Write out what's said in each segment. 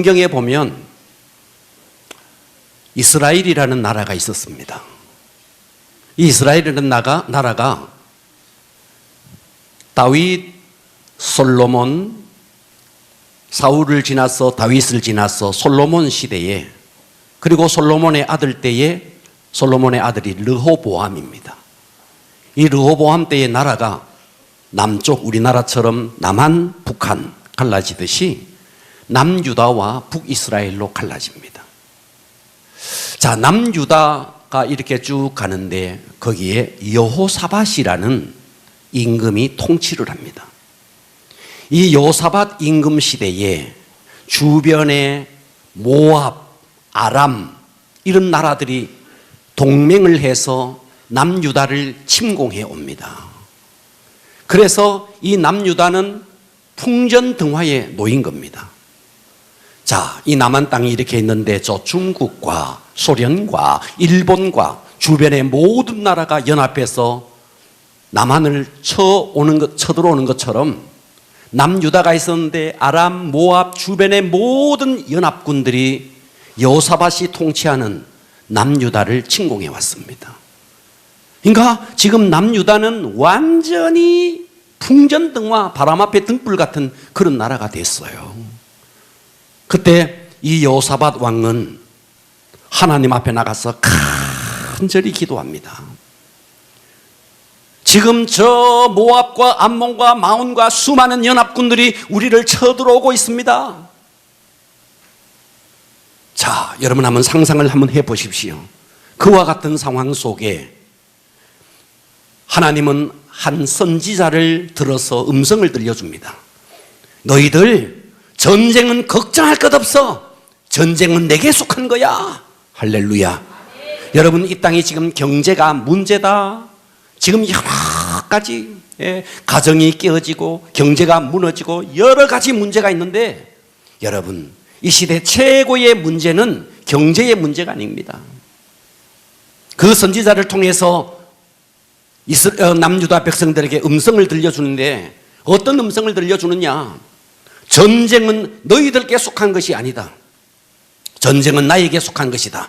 성경에 보면 이스라엘이라는 나라가 있었습니다. 이 이스라엘이라는 나라가 다윗, 솔로몬, 사울을 지나서 다윗을 지나서 솔로몬 시대에, 그리고 솔로몬의 아들 때에 솔로몬의 아들이 르호보암입니다. 이 르호보암 때의 나라가 남쪽 우리나라처럼 남한, 북한 갈라지듯이 남유다와 북이스라엘로 갈라집니다. 자, 남유다가 이렇게 쭉 가는데 거기에 여호사밧이라는 임금이 통치를 합니다. 이 여호사밧 임금 시대에 주변에 모압, 아람 이런 나라들이 동맹을 해서 남유다를 침공해 옵니다. 그래서 이 남유다는 풍전등화에 놓인 겁니다. 자, 이 남한 땅이 이렇게 있는데 저 중국과 소련과 일본과 주변의 모든 나라가 연합해서 남한을 쳐들어오는 것처럼 남유다가 있었는데 아람, 모압 주변의 모든 연합군들이 여호사밧이 통치하는 남유다를 침공해 왔습니다. 그러니까 지금 남유다는 완전히 풍전등화, 바람 앞에 등불 같은 그런 나라가 됐어요. 그때 이 여호사밧 왕은 하나님 앞에 나가서 간절히 기도합니다. 지금 저 모압과 암몬과 마온과 수많은 연합군들이 우리를 쳐들어오고 있습니다. 자, 여러분 한번 상상을 한번 해보십시오. 그와 같은 상황 속에 하나님은 한 선지자를 들어서 음성을 들려줍니다. 너희들 전쟁은 걱정할 것 없어. 전쟁은 내게 속한 거야. 할렐루야. 여러분, 이 땅이 지금 경제가 문제다. 지금 여러 가지 가정이 깨어지고 경제가 무너지고 여러 가지 문제가 있는데, 여러분, 이 시대 최고의 문제는 경제의 문제가 아닙니다. 그 선지자를 통해서 남유다 백성들에게 음성을 들려주는데 어떤 음성을 들려주느냐? 전쟁은 너희들께 속한 것이 아니다. 전쟁은 나에게 속한 것이다.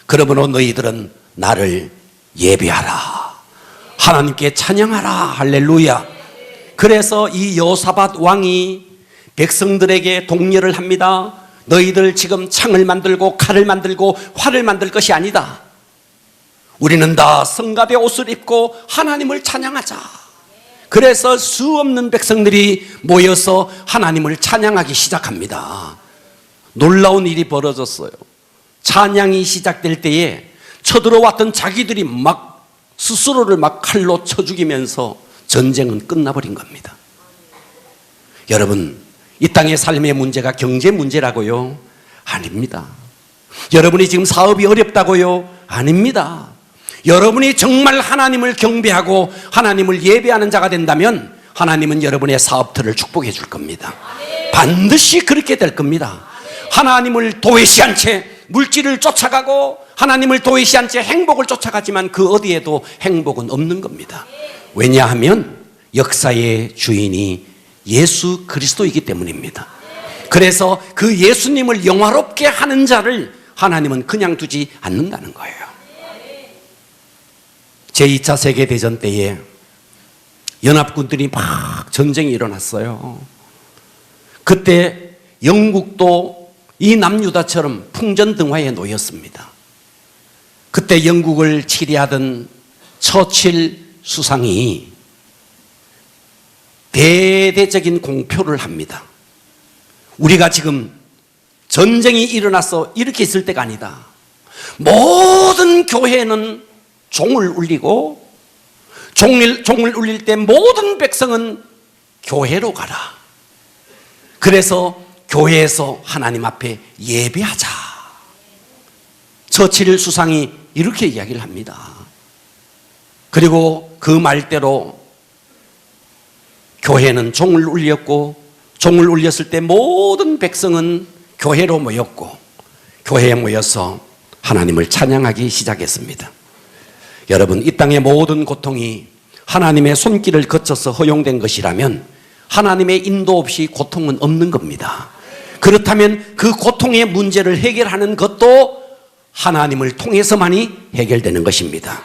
그러므로 너희들은 나를 예배하라. 하나님께 찬양하라. 할렐루야. 그래서 이 여호사밧 왕이 백성들에게 독려를 합니다. 너희들 지금 창을 만들고 칼을 만들고 활을 만들 것이 아니다. 우리는 다 성갑의 옷을 입고 하나님을 찬양하자. 그래서 수없는 백성들이 모여서 하나님을 찬양하기 시작합니다. 놀라운 일이 벌어졌어요. 찬양이 시작될 때에 쳐들어왔던 자기들이 막 스스로를 막 칼로 쳐 죽이면서 전쟁은 끝나버린 겁니다. 여러분, 이 땅의 삶의 문제가 경제 문제라고요? 아닙니다. 여러분이 지금 사업이 어렵다고요? 아닙니다. 여러분이 정말 하나님을 경배하고 하나님을 예배하는 자가 된다면 하나님은 여러분의 사업들을 축복해 줄 겁니다. 반드시 그렇게 될 겁니다. 하나님을 도외시한 채 물질을 쫓아가고 하나님을 도외시한 채 행복을 쫓아가지만 그 어디에도 행복은 없는 겁니다. 왜냐하면 역사의 주인이 예수 그리스도이기 때문입니다. 그래서 그 예수님을 영화롭게 하는 자를 하나님은 그냥 두지 않는다는 거예요. 제2차 세계대전 때에 연합군들이 막 전쟁이 일어났어요. 그때 영국도 이 남유다처럼 풍전등화에 놓였습니다. 그때 영국을 치리하던 처칠 수상이 대대적인 공표를 합니다. 우리가 지금 전쟁이 일어나서 이렇게 있을 때가 아니다. 모든 교회는 종을 울리고 종을 울릴 때 모든 백성은 교회로 가라. 그래서 교회에서 하나님 앞에 예배하자. 처칠 수상이 이렇게 이야기를 합니다. 그리고 그 말대로 교회는 종을 울렸고 종을 울렸을 때 모든 백성은 교회로 모였고 교회에 모여서 하나님을 찬양하기 시작했습니다. 여러분, 이 땅의 모든 고통이 하나님의 손길을 거쳐서 허용된 것이라면 하나님의 인도 없이 고통은 없는 겁니다. 그렇다면 그 고통의 문제를 해결하는 것도 하나님을 통해서만이 해결되는 것입니다.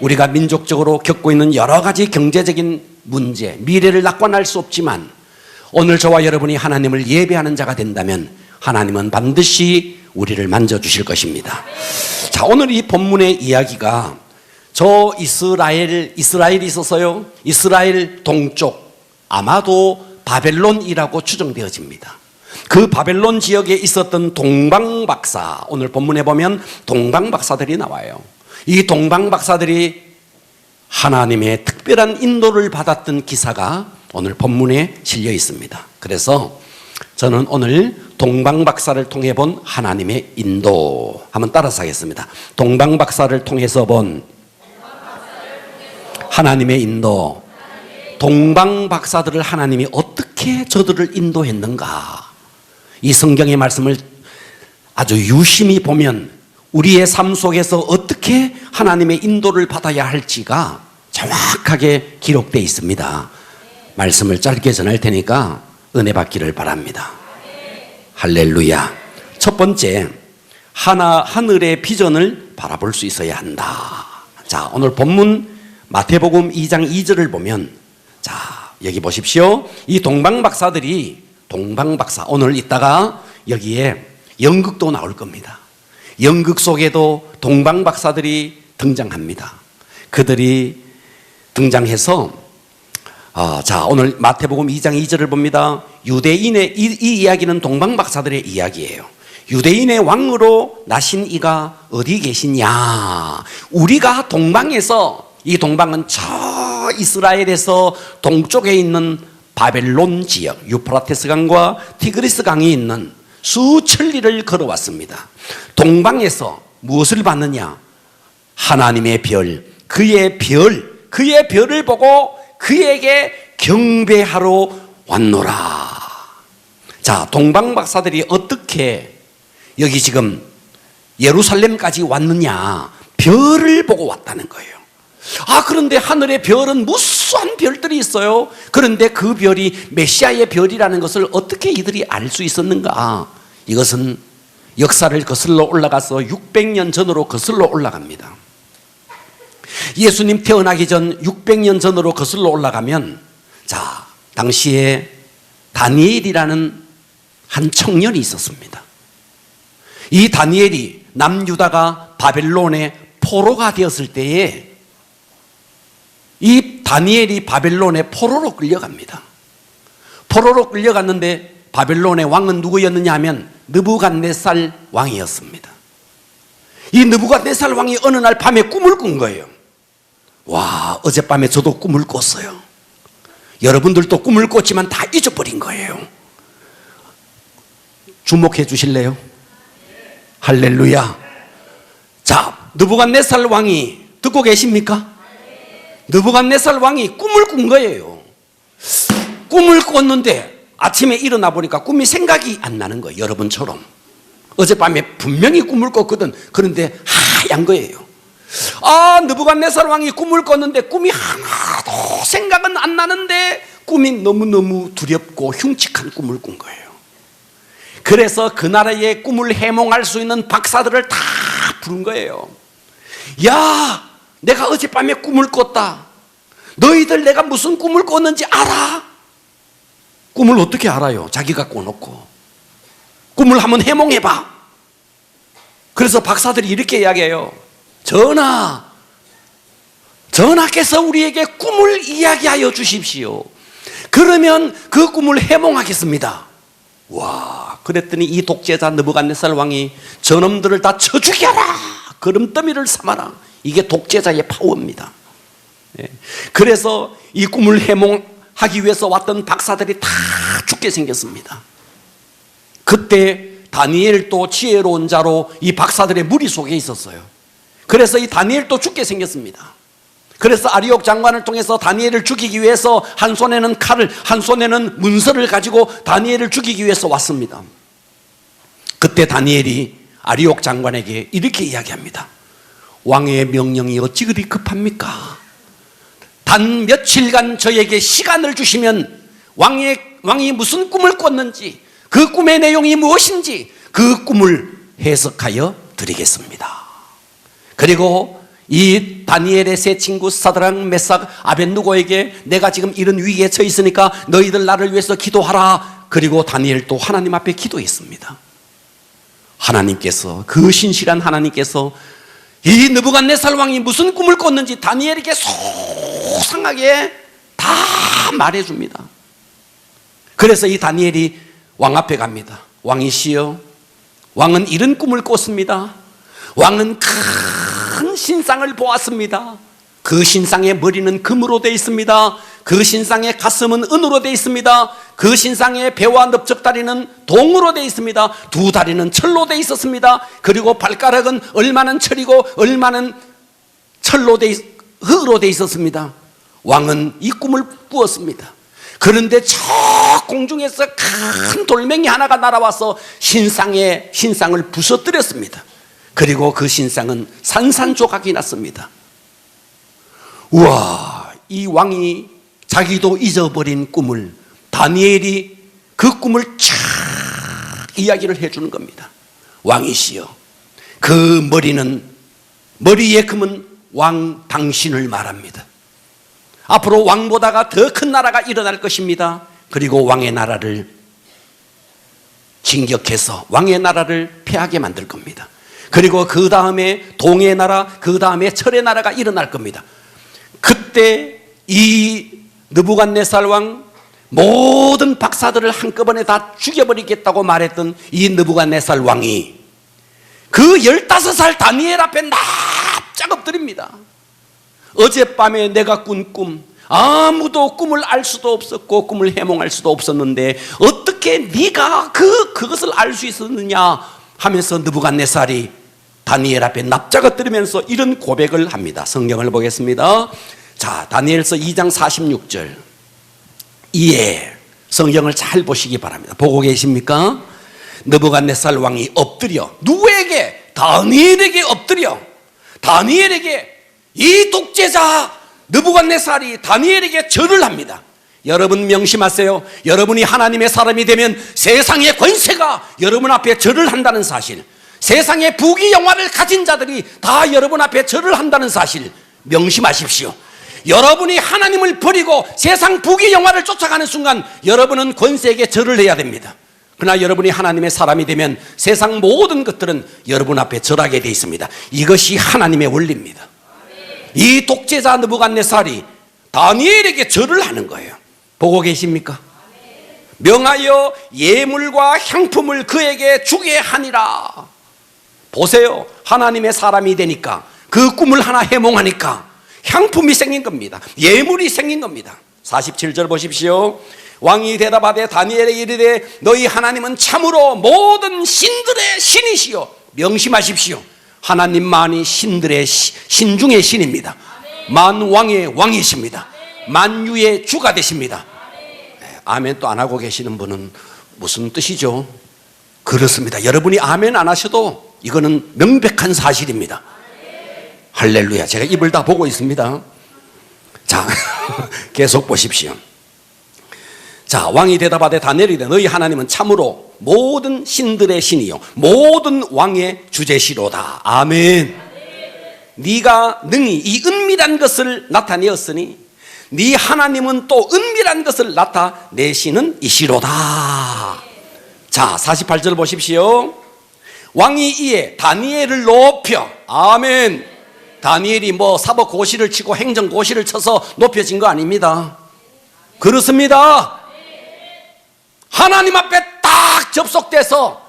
우리가 민족적으로 겪고 있는 여러 가지 경제적인 문제, 미래를 낙관할 수 없지만 오늘 저와 여러분이 하나님을 예배하는 자가 된다면 하나님은 반드시 우리를 만져주실 것입니다. 자, 오늘 이 본문의 이야기가 저 이스라엘이 있어서요, 이스라엘 동쪽, 아마도 바벨론이라고 추정되어집니다. 그 바벨론 지역에 있었던 동방박사, 오늘 본문에 보면 동방박사들이 나와요. 이 동방박사들이 하나님의 특별한 인도를 받았던 기사가 오늘 본문에 실려 있습니다. 그래서 저는 오늘 동방박사를 통해 본 하나님의 인도 한번 따라서 하겠습니다. 동방박사를 통해서 본 하나님의 인도. 동방박사들을 하나님이 어떻게 저들을 인도했는가? 이 성경의 말씀을 아주 유심히 보면 우리의 삶 속에서 어떻게 하나님의 인도를 받아야 할지가 정확하게 기록되어 있습니다. 말씀을 짧게 전할 테니까 은혜 받기를 바랍니다. 할렐루야. 첫 번째, 하늘의 비전을 바라볼 수 있어야 한다. 자, 오늘 본문 마태복음 2장 2절을 보면, 자, 여기 보십시오. 이 동방박사들이, 오늘 이따가 여기에 연극도 나올 겁니다. 연극 속에도 동방박사들이 등장합니다. 그들이 등장해서 자, 오늘 마태복음 2장 2절을 봅니다. 유대인의 이 이야기는 동방박사들의 이야기예요. 유대인의 왕으로 나신 이가 어디 계시냐? 우리가 동방에서, 이 동방은 저 이스라엘에서 동쪽에 있는 바벨론 지역, 유프라테스 강과 티그리스 강이 있는 수천리를 걸어왔습니다. 동방에서 무엇을 받느냐? 하나님의 별, 그의 별을 보고 그에게 경배하러 왔노라. 자, 동방박사들이 어떻게 여기 지금 예루살렘까지 왔느냐? 별을 보고 왔다는 거예요. 그런데 하늘의 별은 무수한 별들이 있어요. 그런데 그 별이 메시아의 별이라는 것을 어떻게 이들이 알 수 있었는가? 이것은 역사를 거슬러 올라가서 600년 전으로 거슬러 올라갑니다. 예수님 태어나기 전 600년 전으로 거슬러 올라가면, 자, 당시에 다니엘이라는 한 청년이 있었습니다. 이 다니엘이 남유다가 바벨론의 포로가 되었을 때에 이 다니엘이 바벨론의 포로로 끌려갑니다. 포로로 끌려갔는데 바벨론의 왕은 누구였느냐 하면 느부갓네살 왕이었습니다. 이 느부갓네살 왕이 어느 날 밤에 꿈을 꾼 거예요. 와, 어젯밤에 저도 꿈을 꿨어요. 여러분들도 꿈을 꿨지만 다 잊어버린 거예요. 주목해 주실래요? 할렐루야. 자, 느부갓네살 왕이 듣고 계십니까? 느부갓네살 왕이 꿈을 꾼 거예요. 꿈을 꿨는데 아침에 일어나 보니까 꿈이 생각이 안 나는 거예요. 여러분처럼 어젯밤에 분명히 꿈을 꿨거든. 그런데 하얀 거예요. 느부갓네살 왕이 꿈을 꿨는데 꿈이 하나도 생각은 안 나는데 꿈이 너무너무 두렵고 흉측한 꿈을 꾼 거예요. 그래서 그 나라의 꿈을 해몽할 수 있는 박사들을 다 부른 거예요. 야, 내가 어젯밤에 꿈을 꿨다. 너희들 내가 무슨 꿈을 꿨는지 알아? 꿈을 어떻게 알아요? 자기가 꿔놓고. 꿈을 한번 해몽해봐. 그래서 박사들이 이렇게 이야기해요. 전하께서 우리에게 꿈을 이야기하여 주십시오. 그러면 그 꿈을 해몽하겠습니다. 와, 그랬더니 이 독재자 느부갓네살 왕이 저놈들을 다 쳐 죽여라, 거름더미를 삼아라. 이게 독재자의 파워입니다. 그래서 이 꿈을 해몽하기 위해서 왔던 박사들이 다 죽게 생겼습니다. 그때 다니엘도 지혜로운 자로 이 박사들의 무리 속에 있었어요. 그래서 이 다니엘도 죽게 생겼습니다. 그래서 아리옥 장관을 통해서 다니엘을 죽이기 위해서 한 손에는 칼을, 한 손에는 문서를 가지고 다니엘을 죽이기 위해서 왔습니다. 그때 다니엘이 아리옥 장관에게 이렇게 이야기합니다. 왕의 명령이 어찌 그리 급합니까? 단 며칠간 저에게 시간을 주시면 왕이 무슨 꿈을 꿨는지 그 꿈의 내용이 무엇인지 그 꿈을 해석하여 드리겠습니다. 그리고 이 다니엘의 세 친구 사드락, 메삭, 아벳느고에게 내가 지금 이런 위기에 처해 있으니까 너희들 나를 위해서 기도하라. 그리고 다니엘도 하나님 앞에 기도했습니다. 하나님께서, 그 신실한 하나님께서 이 느부갓네살 왕이 무슨 꿈을 꿨는지 다니엘에게 소상하게 다 말해줍니다. 그래서 이 다니엘이 왕 앞에 갑니다. 왕이시여, 왕은 이런 꿈을 꿨습니다. 왕은 큰 신상을 보았습니다. 그 신상의 머리는 금으로 되어 있습니다. 그 신상의 가슴은 은으로 되어 있습니다. 그 신상의 배와 넓적다리는 동으로 되어 있습니다. 두 다리는 철로 되어 있었습니다. 그리고 발가락은 얼마는 철이고 얼마는 흙으로 되어 있었습니다. 왕은 이 꿈을 꾸었습니다. 그런데 저 공중에서 큰 돌멩이 하나가 날아와서 신상을 부서뜨렸습니다. 그리고 그 신상은 산산조각이 났습니다. 우와, 이 왕이 자기도 잊어버린 꿈을 다니엘이 그 꿈을 쫙 이야기를 해주는 겁니다. 왕이시여, 그 머리의 금은 왕 당신을 말합니다. 앞으로 왕보다가 더 큰 나라가 일어날 것입니다. 그리고 왕의 나라를 진격해서 왕의 나라를 패하게 만들 겁니다. 그리고 그 다음에 동의 나라, 그 다음에 철의 나라가 일어날 겁니다. 그때 이 느부갓네살 왕 모든 박사들을 한꺼번에 다 죽여버리겠다고 말했던 이 느부갓네살 왕이 그 15살 다니엘 앞에 납작 엎드립니다. 어젯밤에 내가 꾼 꿈, 아무도 꿈을 알 수도 없었고 꿈을 해몽할 수도 없었는데 어떻게 네가 그것을 알 수 있었느냐 하면서 느부갓네살이 다니엘 앞에 납작 엎드리면서 이런 고백을 합니다. 성경을 보겠습니다. 자, 다니엘서 2장 46절. 이에 성경을 잘 보시기 바랍니다. 보고 계십니까? 느부갓네살 왕이 엎드려, 누구에게? 다니엘에게 엎드려, 다니엘에게, 이 독재자 느부갓네살이 다니엘에게 절을 합니다. 여러분 명심하세요. 여러분이 하나님의 사람이 되면 세상의 권세가 여러분 앞에 절을 한다는 사실, 세상의 부귀 영화를 가진 자들이 다 여러분 앞에 절을 한다는 사실 명심하십시오. 여러분이 하나님을 버리고 세상 부귀 영화를 쫓아가는 순간 여러분은 권세에게 절을 해야 됩니다. 그러나 여러분이 하나님의 사람이 되면 세상 모든 것들은 여러분 앞에 절하게 되어 있습니다. 이것이 하나님의 원리입니다. 이 독재자 느부갓네살이 다니엘에게 절을 하는 거예요. 보고 계십니까? 명하여 예물과 향품을 그에게 주게 하니라. 보세요. 하나님의 사람이 되니까, 그 꿈을 하나 해몽하니까 향품이 생긴 겁니다. 예물이 생긴 겁니다. 47절 보십시오. 왕이 대답하되 다니엘에게 이르되 너희 하나님은 참으로 모든 신들의 신이시요. 명심하십시오. 하나님만이 신들의 신 중의 신입니다. 만왕의 왕이십니다. 만유의 주가 되십니다. 아멘 또 안 하고 계시는 분은 무슨 뜻이죠? 그렇습니다. 여러분이 아멘 안 하셔도 이거는 명백한 사실입니다. 할렐루야. 제가 입을 다 보고 있습니다. 자, 계속 보십시오. 자, 왕이 대답하되 다니엘이되 너희 하나님은 참으로 모든 신들의 신이요 모든 왕의 주제시로다. 아멘. 네가 능히 이 은밀한 것을 나타내었으니 네 하나님은 또 은밀한 것을 나타내시는 이시로다. 자, 48절 보십시오. 왕이 이에 다니엘을 높여, 아멘. 다니엘이 뭐 사법 고시를 치고 행정 고시를 쳐서 높여진 거 아닙니다. 그렇습니다. 하나님 앞에 딱 접속돼서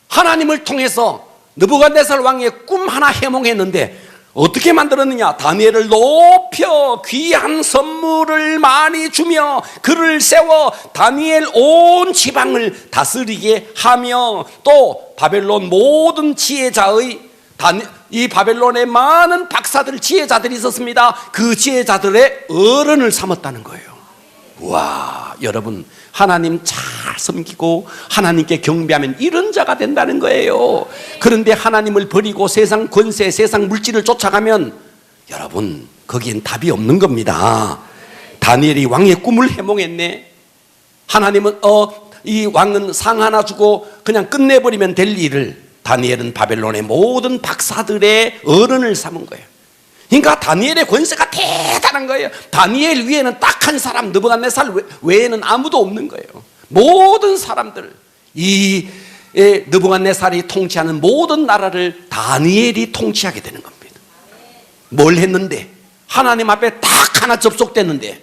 하나님을 통해서 느부갓네살 왕의 꿈 하나 해몽했는데 어떻게 만들었느냐? 다니엘을 높여 귀한 선물을 많이 주며 그를 세워 다니엘 온 지방을 다스리게 하며 또 바벨론 모든 지혜자의 이 바벨론에 많은 박사들, 지혜자들이 있었습니다. 그 지혜자들의 어른을 삼았다는 거예요. 와, 여러분 하나님 잘 섬기고 하나님께 경배하면 이런 자가 된다는 거예요. 그런데 하나님을 버리고 세상 권세, 세상 물질을 쫓아가면 여러분 거기엔 답이 없는 겁니다. 다니엘이 왕의 꿈을 해몽했네. 하나님은 이 왕은 상 하나 주고 그냥 끝내버리면 될 일을 다니엘은 바벨론의 모든 박사들의 어른을 삼은 거예요. 그러니까 다니엘의 권세가 대단한 거예요. 다니엘 위에는 딱 한 사람 느부갓네살 외에는 아무도 없는 거예요. 모든 사람들, 이 느부갓네살이 통치하는 모든 나라를 다니엘이 통치하게 되는 겁니다. 뭘 했는데? 하나님 앞에 딱 하나 접속됐는데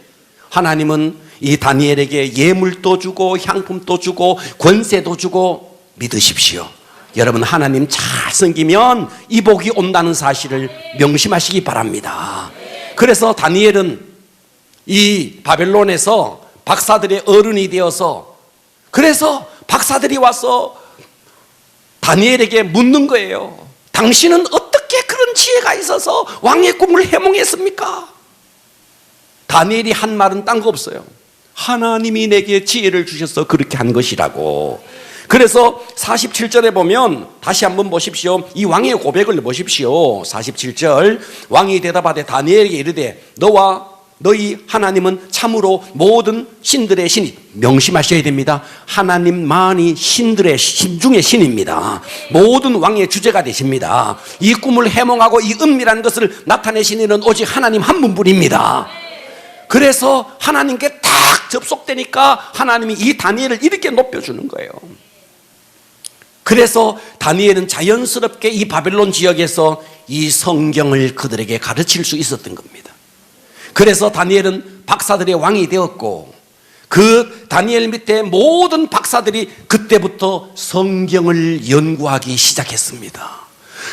하나님은 이 다니엘에게 예물도 주고 향품도 주고 권세도 주고 믿으십시오. 여러분, 하나님 잘 섬기면 이 복이 온다는 사실을 명심하시기 바랍니다. 그래서 다니엘은 이 바벨론에서 박사들의 어른이 되어서, 그래서 박사들이 와서 다니엘에게 묻는 거예요. 당신은 어떻게 그런 지혜가 있어서 왕의 꿈을 해몽했습니까? 다니엘이 한 말은 딴 거 없어요. 하나님이 내게 지혜를 주셔서 그렇게 한 것이라고. 그래서 47절에 보면 다시 한번 보십시오. 이 왕의 고백을 보십시오. 47절, 왕이 대답하되 다니엘에게 이르되 너와 너희 하나님은 참으로 모든 신들의 신이, 명심하셔야 됩니다. 하나님만이 신들의 신 중의 신입니다. 모든 왕의 주제가 되십니다. 이 꿈을 해몽하고 이 은밀한 것을 나타내신 이는 오직 하나님 한 분뿐입니다. 그래서 하나님께 딱 접속되니까 하나님이 이 다니엘을 이렇게 높여주는 거예요. 그래서 다니엘은 자연스럽게 이 바벨론 지역에서 이 성경을 그들에게 가르칠 수 있었던 겁니다. 그래서 다니엘은 박사들의 왕이 되었고, 그 다니엘 밑에 모든 박사들이 그때부터 성경을 연구하기 시작했습니다.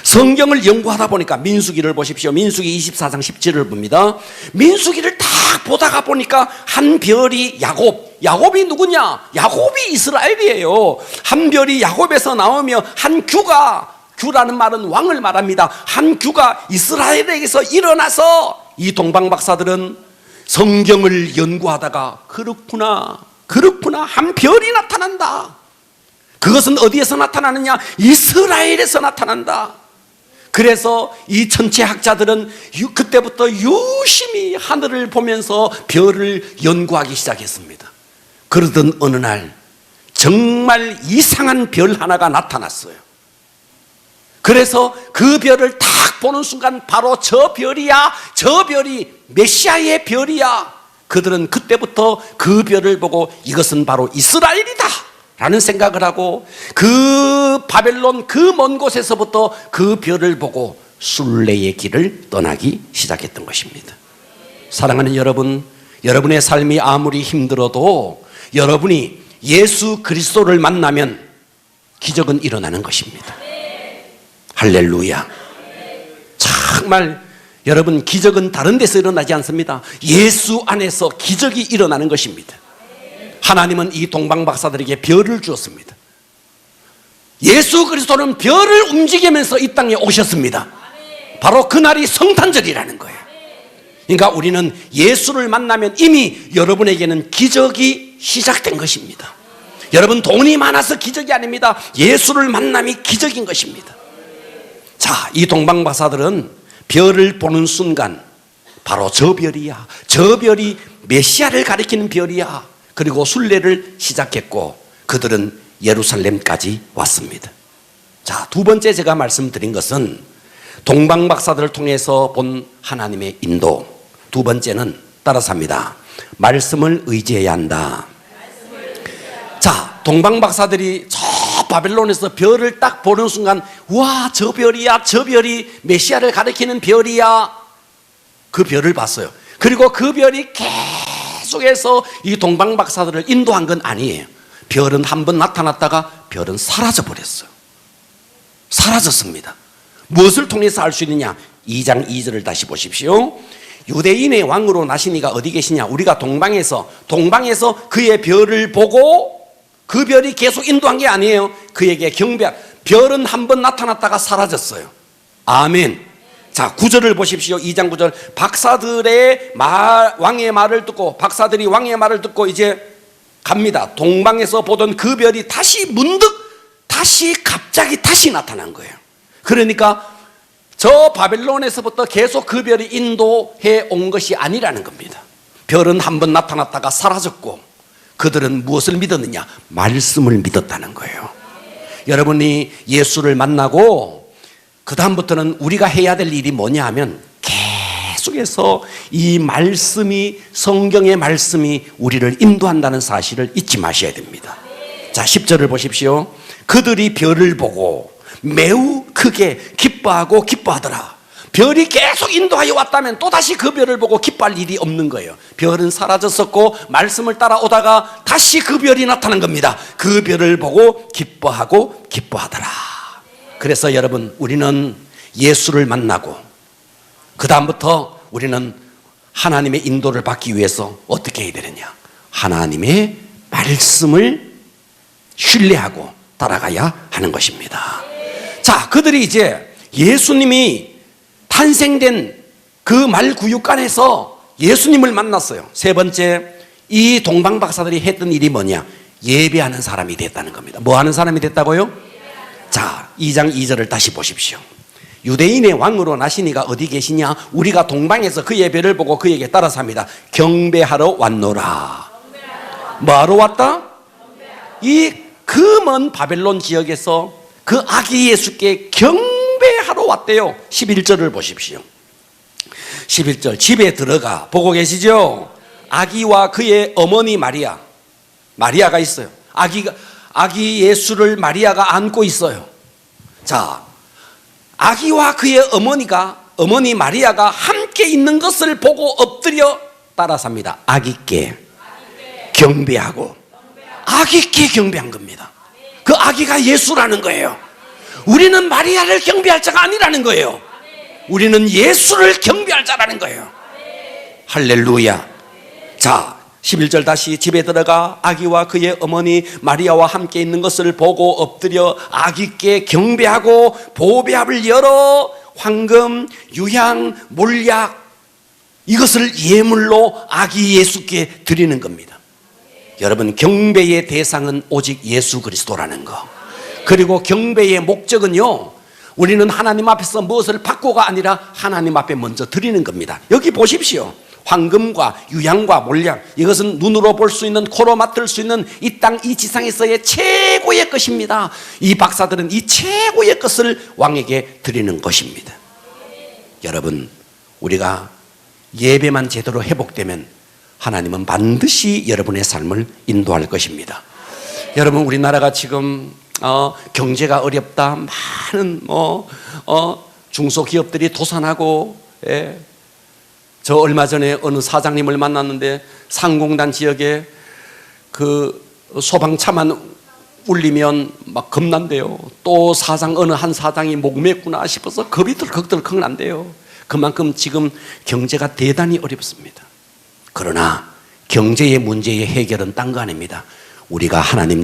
성경을 연구하다 보니까 민수기를 보십시오. 민수기 24장 10절을 봅니다. 민수기를 딱 보다가 보니까 한 별이 야곱이 누구냐? 야곱이 이스라엘이에요. 한 별이 야곱에서 나오며 한 규라는 말은 왕을 말합니다. 한 규가 이스라엘에게서 일어나서 이 동방 박사들은 성경을 연구하다가 그렇구나 한 별이 나타난다. 그것은 어디에서 나타나느냐? 이스라엘에서 나타난다. 그래서 이 천체학자들은 그때부터 유심히 하늘을 보면서 별을 연구하기 시작했습니다. 그러던 어느 날 정말 이상한 별 하나가 나타났어요. 그래서 그 별을 딱 보는 순간 바로 저 별이야, 저 별이 메시아의 별이야. 그들은 그때부터 그 별을 보고 이것은 바로 이스라엘이다 라는 생각을 하고, 그 바벨론 그 먼 곳에서부터 그 별을 보고 순례의 길을 떠나기 시작했던 것입니다. 사랑하는 여러분, 여러분의 삶이 아무리 힘들어도 여러분이 예수 그리스도를 만나면 기적은 일어나는 것입니다. 할렐루야. 정말 여러분, 기적은 다른 데서 일어나지 않습니다. 예수 안에서 기적이 일어나는 것입니다. 하나님은 이 동방 박사들에게 별을 주었습니다. 예수 그리스도는 별을 움직이면서 이 땅에 오셨습니다. 바로 그날이 성탄절이라는 거예요. 그러니까 우리는 예수를 만나면 이미 여러분에게는 기적이 시작된 것입니다. 여러분, 돈이 많아서 기적이 아닙니다. 예수를 만남이 기적인 것입니다. 자, 이 동방 박사들은 별을 보는 순간 바로 저 별이야, 저 별이 메시아를 가리키는 별이야. 그리고 순례를 시작했고 그들은 예루살렘까지 왔습니다. 자, 두 번째 제가 말씀드린 것은 동방 박사들을 통해서 본 하나님의 인도. 두 번째는 따라서 합니다. 말씀을 의지해야 한다. 자, 동방 박사들이 저 바벨론에서 별을 딱 보는 순간, 와, 저 별이야, 저 별이 메시아를 가리키는 별이야. 그 별을 봤어요. 그리고 그 별이 계속해서 이 동방 박사들을 인도한 건 아니에요. 별은 한번 나타났다가 별은 사라져 버렸어요. 사라졌습니다. 무엇을 통해서 알 수 있느냐? 2장 2절을 다시 보십시오. 유대인의 왕으로 나시니가 어디 계시냐? 우리가 동방에서 그의 별을 보고, 그 별이 계속 인도한 게 아니에요. 그에게 경배한, 별은 한번 나타났다가 사라졌어요. 아멘. 자, 9절을 보십시오. 2장 9절. 박사들의 왕의 말을 듣고, 박사들이 왕의 말을 듣고 이제 갑니다. 동방에서 보던 그 별이 갑자기 다시 나타난 거예요. 그러니까 저 바벨론에서부터 계속 그 별이 인도해 온 것이 아니라는 겁니다. 별은 한번 나타났다가 사라졌고, 그들은 무엇을 믿었느냐? 말씀을 믿었다는 거예요. 여러분이 예수를 만나고 그 다음부터는 우리가 해야 될 일이 뭐냐 하면 계속해서 이 말씀이, 성경의 말씀이 우리를 인도한다는 사실을 잊지 마셔야 됩니다. 자, 10절을 보십시오. 그들이 별을 보고 매우 크게 기뻐하고 기뻐하더라. 별이 계속 인도하여 왔다면 또다시 그 별을 보고 기뻐할 일이 없는 거예요. 별은 사라졌었고 말씀을 따라오다가 다시 그 별이 나타난 겁니다. 그 별을 보고 기뻐하고 기뻐하더라. 그래서 여러분, 우리는 예수를 만나고 그 다음부터 우리는 하나님의 인도를 받기 위해서 어떻게 해야 되느냐? 하나님의 말씀을 신뢰하고 따라가야 하는 것입니다. 자, 그들이 이제 예수님이 탄생된 그 말구육간에서 예수님을 만났어요. 세 번째, 이 동방박사들이 했던 일이 뭐냐? 예배하는 사람이 됐다는 겁니다. 뭐 하는 사람이 됐다고요? 자, 2장 2절을 다시 보십시오. 유대인의 왕으로 나시니가 어디 계시냐? 우리가 동방에서 그 예배를 보고 그에게 따라서 합니다. 경배하러 왔노라. 뭐하러 왔다? 이 그 먼 바벨론 지역에서 그 아기 예수께 경배하러 왔대요. 11절을 보십시오. 11절, 집에 들어가 보고 계시죠? 아기와 그의 어머니 마리아가 있어요. 아기 예수를 마리아가 안고 있어요. 자, 아기와 그의 어머니 마리아가 함께 있는 것을 보고 엎드려 따라서 합니다. 아기께 경배하고, 아기께 경배한 겁니다. 그 아기가 예수라는 거예요. 우리는 마리아를 경배할 자가 아니라는 거예요. 우리는 예수를 경배할 자라는 거예요. 할렐루야. 자, 11절 다시 집에 들어가 아기와 그의 어머니 마리아와 함께 있는 것을 보고 엎드려 아기께 경배하고 보배합을 열어 황금, 유향, 몰약 이것을 예물로 아기 예수께 드리는 겁니다. 여러분, 경배의 대상은 오직 예수 그리스도라는 거. 그리고 경배의 목적은요, 우리는 하나님 앞에서 무엇을 받고가 아니라 하나님 앞에 먼저 드리는 겁니다. 여기 보십시오. 황금과 유향과 몰약, 이것은 눈으로 볼 수 있는, 코로 맡을 수 있는 이 땅, 이 지상에서의 최고의 것입니다. 이 박사들은 이 최고의 것을 왕에게 드리는 것입니다. 여러분, 우리가 예배만 제대로 회복되면 하나님은 반드시 여러분의 삶을 인도할 것입니다. 여러분, 우리나라가 지금 경제가 어렵다, 많은 중소기업들이 도산하고, 저 얼마 전에 어느 사장님을 만났는데 상공단 지역에 그 소방차만 울리면 막 겁난대요. 또 어느 한 사장이 목매구나 싶어서 겁이 덜컥덜컥 난대요. 그만큼 지금 경제가 대단히 어렵습니다. 그러나 경제의 문제의 해결은 딴 거 아닙니다. 우리가 하나님,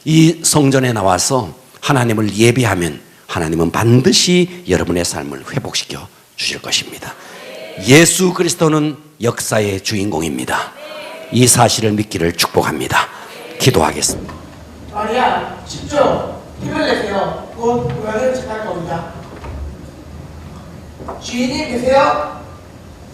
이 성전에 나와서 하나님을 예배하면 하나님은 반드시 여러분의 삶을 회복시켜 주실 것입니다. 예수 그리스도는 역사의 주인공입니다. 이 사실을 믿기를 축복합니다. 기도하겠습니다. 마리아, 집중, 힘을 내세요. 곧 고향을 지날 겁니다. 주인님 계세요?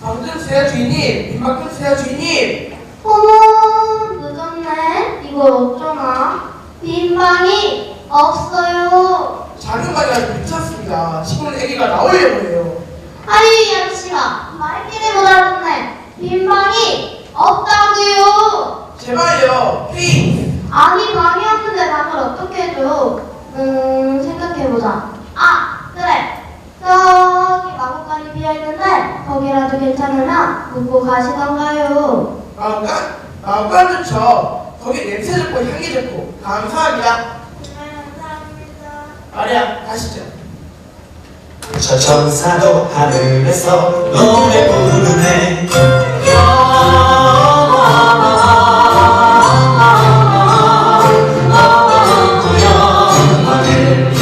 가운데 주세요, 주인님. 빈밖에 주세요, 주인님. 어머, 늦었네. 이걸 어쩌나? 빈방이 없어요. 작은 마리아 미쳤습니다. 시골 애기가 나오려고 해요. 아이, 아저씨가 말귀를 못 알아듣네. 빈방이 없다고요. 제발요, 플리즈. 아니, 방이 없는데 방을 어떻게 해줘? 생각해보자. 아, 그래. 저기 마구간이 비어있는데 거기라도 괜찮으면 묵고 가시던가요. 마구간 좋죠. 거기 냄새 좋고 향기 좋고. 감사합니다. 감사합니다. 마리아, 가시죠. 저 천사도 하늘에서 노래 부르네. 영원을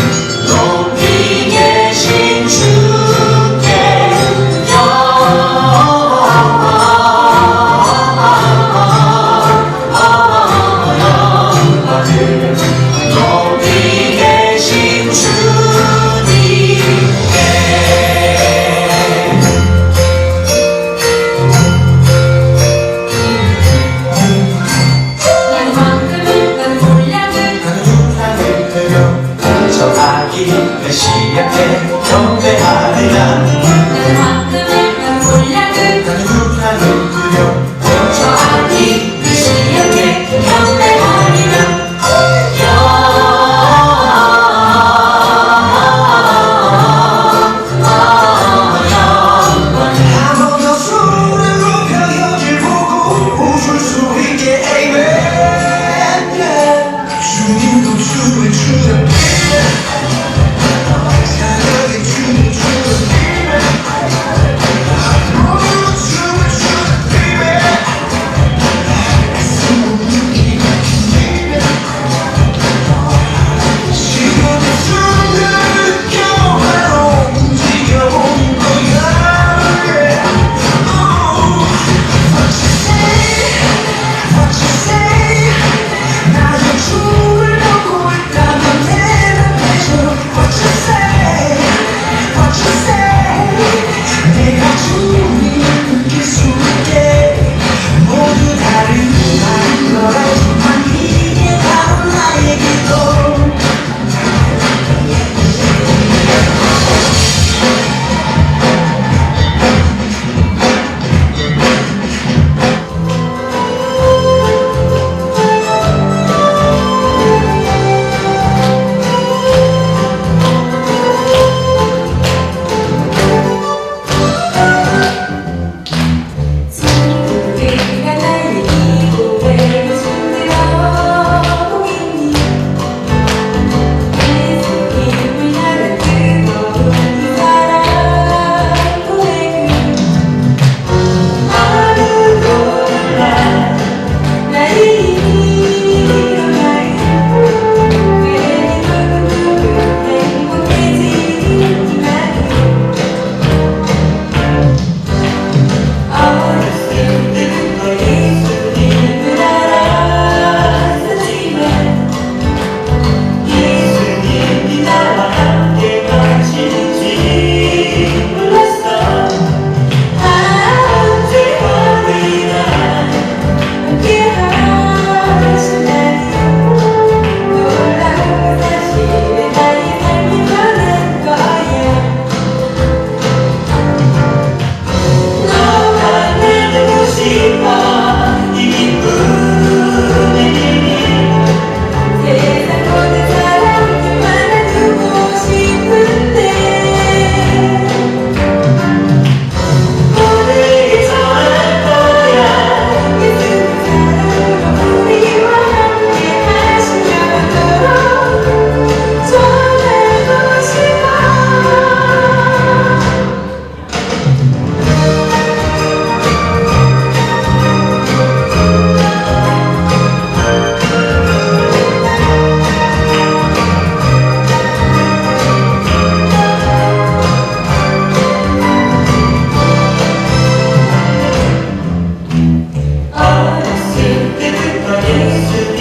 높이 계신 주께 영원을 높이 계신 주님께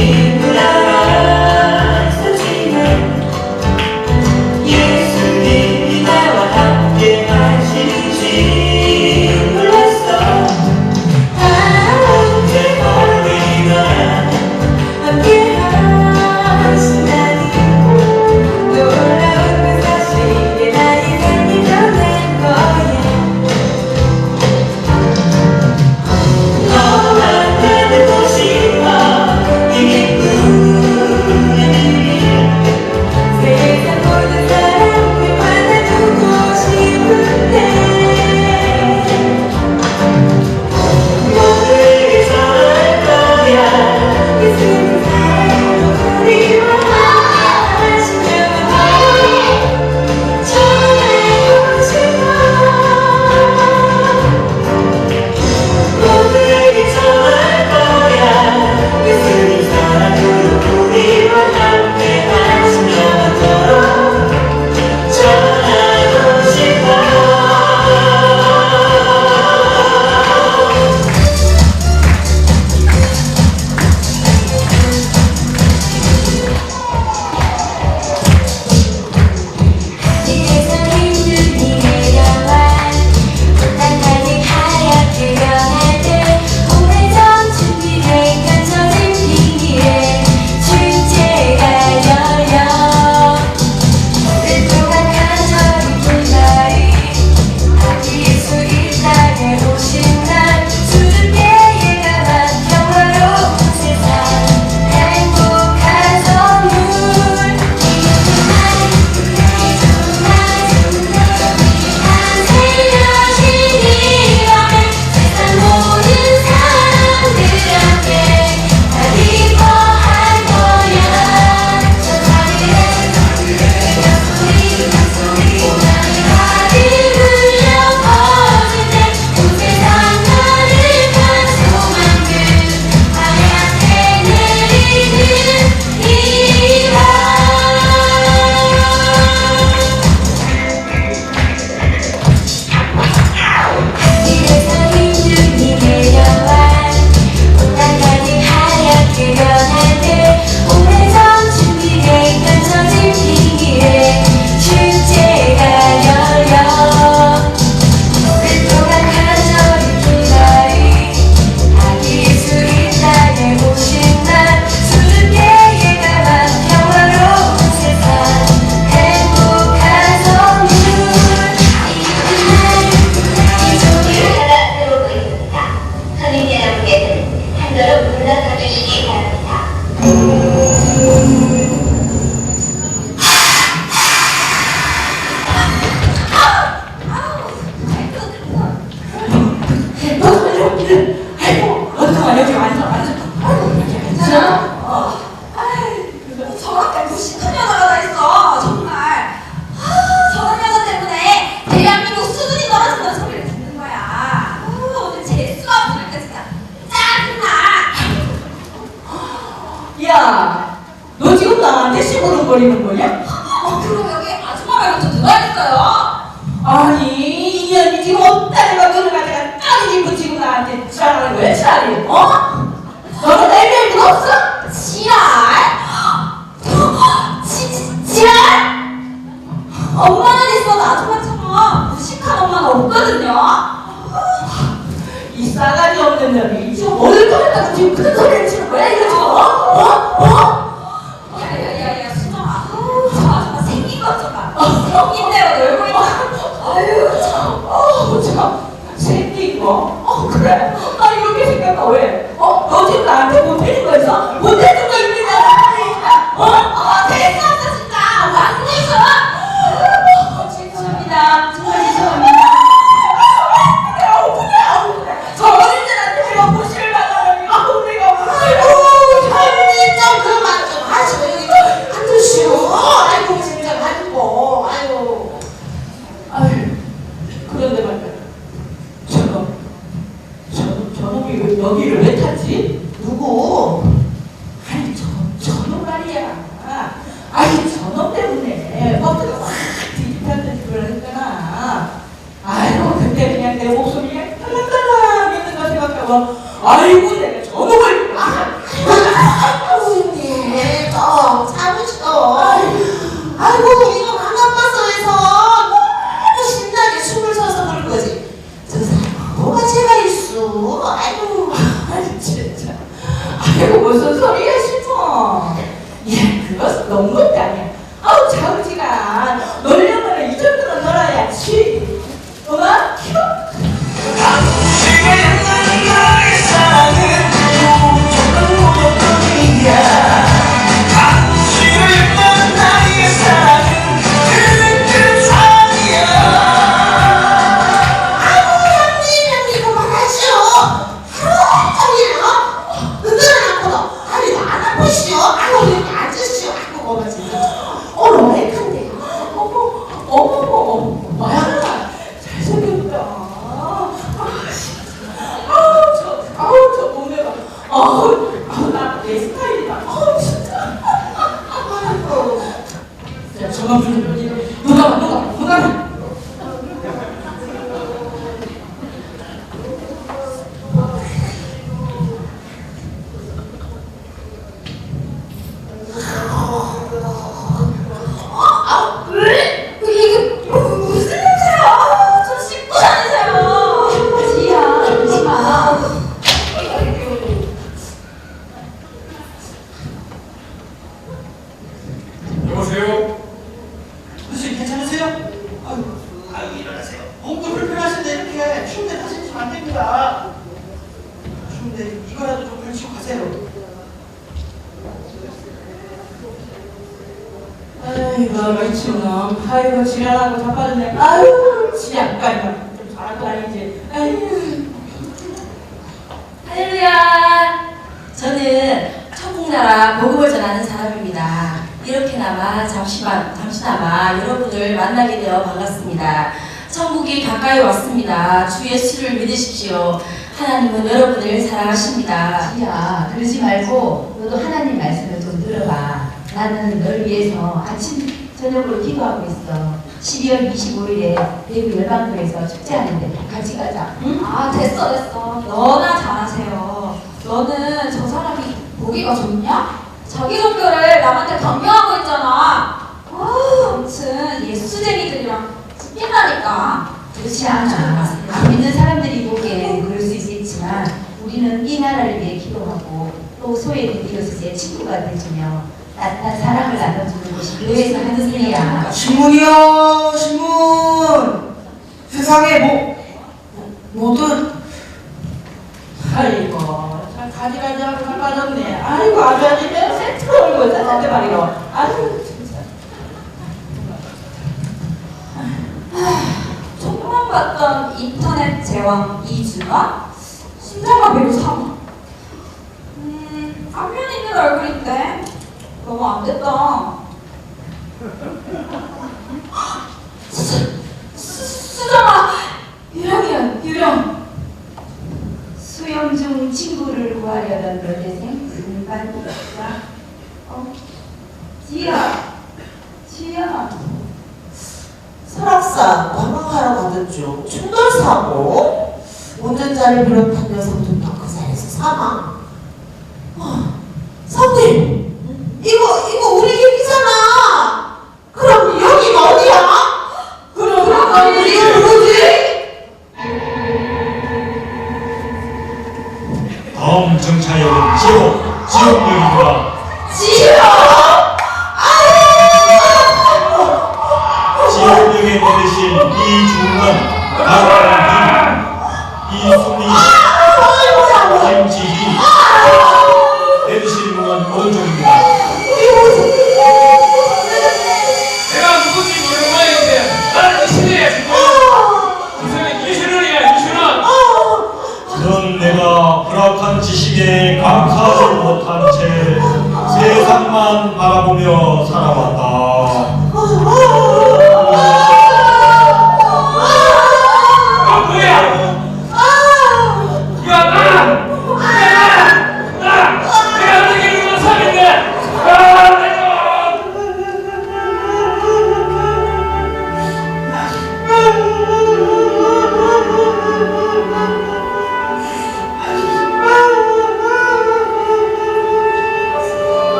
주님을 알았었지만 예수님이 나와 함께 하시는지 몰랐어. 언제 우리가 함께 하시다니 놀라운 그 사실에 나의 삶이 변한 거야. 너 만나고 싶어 이 기쁨을 세상 모든 사람을 만나주고 싶은데 모두에게 전할 거야. 예수님 사랑으로 우리와 하시면 전하고 싶어. 모두에게 전할 거야. 예수님 사랑으로 우리와 함께 하시면 전하고 싶어. 이래서 힘든 일의 영화 땅까지 하얗게 변할 때 오래전 준비된 펼쳐진 비밀의 축제가 열려 오랫동안 간절히 기다린 아기 예수 이 땅에 오신 날 수줍게 예감한 평화로운 세상 행복한 선물 세상 모든 사람들 함께 다 기뻐할 거야. 저 하늘에 소리 하늘 울려 퍼질 때 온 세상 나를 반송한 그 하얗게 내리는 이 밤. 이래서 힘든 일의 영화 땅까지 하얗게 변할 때 오래전 준비된 펼쳐진 비밀의 축제가 열려 오랫동안 간절히 기다린 아기 예수 이 땅에 오신 날 수줍게 예감한 평화로운 세상 행복한 선물 이 종이를 하나 들어오고 있습니다. 손님 여러분께서는 한 걸음 물러서 주시기 바랍니다. 아이고, 어떡하냐, 여기 앉아. 저렇게 무식한 여자가 다 있어 정말. 저런 여자 때문에 대한민국 수준이 떨어진다는 소리를 듣는 거야. 오늘 재수가 부를 때 진짜 짜증나. 야, 너 지금 나한테 시부름거리는 거냐? 그럼 여기 아줌마 말고 또 누가 있어요? 아니, 이 년이 지금 없다는 거 그걸 가져가 따르기 붙이고 나한테 지랄하는 거야, 지랄이? 어? 너는 내 별도 없어? 지랄? 지랄? 엄마는 있어도 아줌마처럼 무식한 엄마는 없거든요. 이 싸가지 없는 놈이 지금 어딜 가겠다고 지금 큰 소리를 치는 거야, 이거 지금? 야야야야 수정아. 저 아줌마 생긴 것 좀 봐. 생긴 대로 놀고 있다. 아유 참. 참, 생긴 거? 그래? 나 이렇게 생겼다, 왜? 너 지금 나한테 무슨 소리야 싶어. 야, 그것은 너무 것도 아니야. 아우, 자우지가 놀려면 이 정도는 놀아야지. 엄마, 내 스타일이다. 진짜. 아이고. 야, 저만 부르면 누가. 이게 무슨 냄새야? 저 씻고 다니세요. 지희야, 그러지 마. 여보세요? 선생님 괜찮으세요? 아유 일어나세요. 몸도 불편하신데 이렇게 추운데 가시면 안 됩니다. 추운데 이거라도 좀 걸치고 가세요. 아이고, 미친놈. 아이고, 지랄하고 자빠졌네. 아유, 지약간이야. 좀 잘하고 다니지. 아유. 할렐루야! 저는 천국나라 복음을 전하는 사람입니다. 이렇게나마 잠시나마 여러분을 만나게 되어 반갑습니다. 천국이 가까이 왔습니다. 주 예수를 믿으십시오. 하나님은 여러분을 사랑하십니다. 지희야, 그러지 말고 너도 하나님 말씀을 좀 들어봐. 나는 널 위해서 아침 저녁으로 기도하고 있어. 12월 25일에 대구 열방교에서 축제하는데 같이 가자. 응? 아, 됐어. 너나 잘하세요. 너는 저 사람이 보기가 좋냐? 자기 종교를 남한테 강요하고 있잖아. 아무튼 예수쟁이들이랑 붙긴다니까. 그렇지 않아. 안 믿는 사람들이 보기엔 그럴 수 있겠지만 우리는 이 나라를 위해 기도하고 또 소외된 이웃의 친구가 되주며 따뜻한 사랑을 나눠주는 것이 교회에서 하는 일이야. 신문이요, 신문. 세상에 모든 아이고, 참 가지가지하고 잘 빠졌네. 아이고, 아주 세트로 올고 있다, 저때 말이로. 아이고, 진짜. 조금만 봤던 인터넷 제왕 이준아? 심장과 배로 사망. 안면 있는 얼굴인데 너무 안 됐다. 수정아, 유령이야, 유령. 수영 중 친구를 구하려던 너대생 반갑다. 지희야. 설악산 관광하러 가던 중 충돌사고 운전자를 비롯한 여성들과 그 자리에서 사망. 성님, 이거 우리 얘기잖아. 그럼 여기가 어디야? 그럼 이게 누구지? 다음 정차역은 지옥역입니다. 지옥역에 내리실 이중원, 박원희, 이수미, 김지희 내리실 분은 오른쪽입니다. 내가 누군지 모르는 모양인데 나는 이신이야 지금. 무슨 이신원이야 이신원. 넌 내가 허락한 지식에 감사하지 못한 채 세상만 바라보며 살아왔다.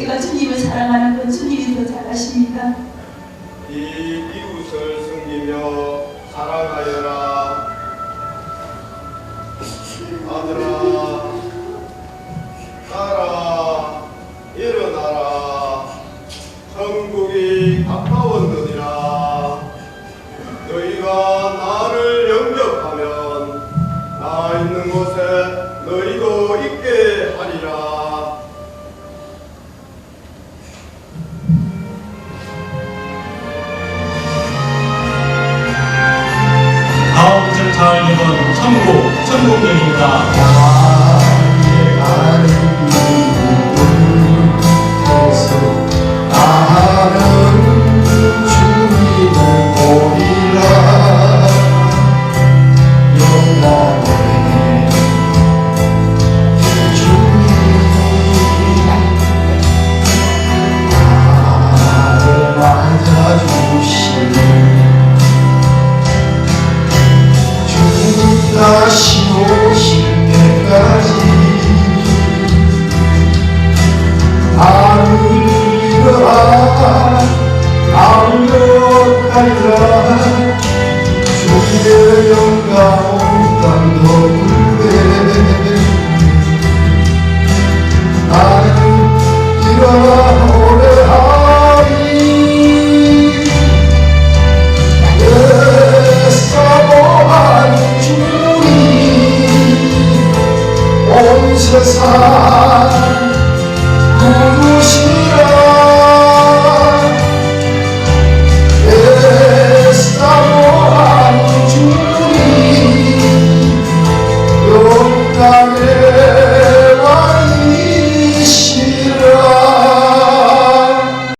제가 주님을 사랑하는 건 주님이 더 잘 아십니다. 이 이웃을 섬기며 살아가여라. 아들아